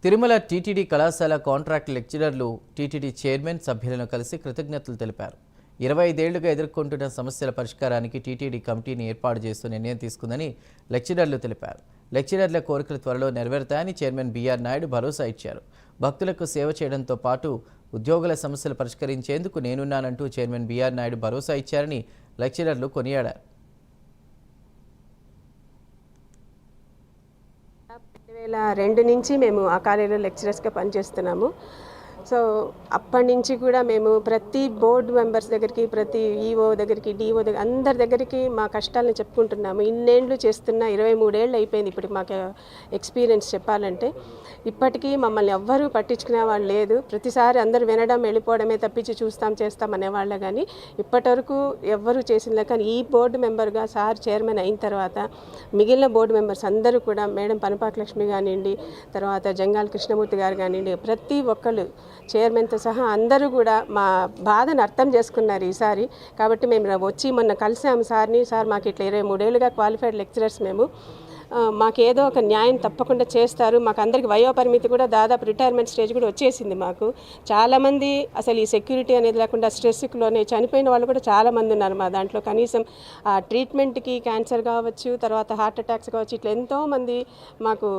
Tirumala TTD కళాశాల contract లెక్చరర్లు TTD chairman సభ్యులను కలిసి కృతజ్ఞతలు తెలిపారు. 25 ఏళ్లుగా ఎదుర్కొంటున్న సమస్యల పరిష్కారానికి టీటీడీ కమిటీని ఏర్పాటు చేస్తూ నిర్ణయం తీసుకుందని లెక్చరర్లు తెలిపారు. లెక్చరర్ల కోరికలు త్వరలో నెరవేరుతాయని చైర్మన్ బీఆర్ నాయుడు భరోసా ఇచ్చారు. భక్తులకు సేవ చేయడంతో పాటు ఉద్యోగుల సమస్యలు పరిష్కరించేందుకు నేనున్నానంటూ చైర్మన్ బీఆర్ నాయుడు భరోసా ఇచ్చారని లెక్చరర్లు కొనియాడారు. 2002 నుంచి మేము ఆ కాలేజీలో లెక్చరర్స్గా పనిచేస్తున్నాము. సో అప్పటి నుంచి కూడా మేము ప్రతి బోర్డు మెంబర్స్ దగ్గరికి, ప్రతి ఈఓ దగ్గరికి, డిఓ దగ్గర అందరి దగ్గరికి మా కష్టాలను చెప్పుకుంటున్నాము. ఇన్నేళ్ళు చేస్తున్న 23 ఏళ్ళు అయిపోయింది ఇప్పుడు మాకు ఎక్స్పీరియన్స్ చెప్పాలంటే. ఇప్పటికీ మమ్మల్ని ఎవ్వరూ పట్టించుకునే వాళ్ళు లేదు. ప్రతిసారి అందరూ వినడం వెళ్ళిపోవడమే తప్పించి చూస్తాం చేస్తాం అనేవాళ్ళే కానీ ఇప్పటి వరకు ఎవ్వరూ చేసిందే. కానీ ఈ బోర్డు మెంబర్గా సార్ చైర్మన్ అయిన తర్వాత మిగిలిన బోర్డు మెంబర్స్ అందరూ కూడా మేడం పనపాక లక్ష్మి కానివ్వండి, తర్వాత జంగాల కృష్ణమూర్తి గారు కానివ్వండి, ప్రతి ఒక్కళ్ళు చైర్మన్తో సహా అందరూ కూడా మా బాధను అర్థం చేసుకున్నారు ఈసారి. కాబట్టి మేము వచ్చి మొన్న కలిసాము సార్ని. సార్ మాకు ఇట్లా 23 ఏళ్ళుగా క్వాలిఫైడ్ లెక్చరర్స్ మేము, మాకు ఏదో ఒక న్యాయం తప్పకుండా చేస్తారు. మాకు అందరికి వయోపరిమితి కూడా దాదాపు రిటైర్మెంట్ స్టేజ్ కూడా వచ్చేసింది. మాకు చాలామంది అసలు ఈ సెక్యూరిటీ అనేది లేకుండా స్ట్రెస్లోనే చనిపోయిన వాళ్ళు కూడా చాలామంది ఉన్నారు మా దాంట్లో. కనీసం ఆ ట్రీట్మెంట్కి క్యాన్సర్ కావచ్చు, తర్వాత హార్ట్ అటాక్స్ కావచ్చు, ఇట్లా ఎంతోమంది మాకు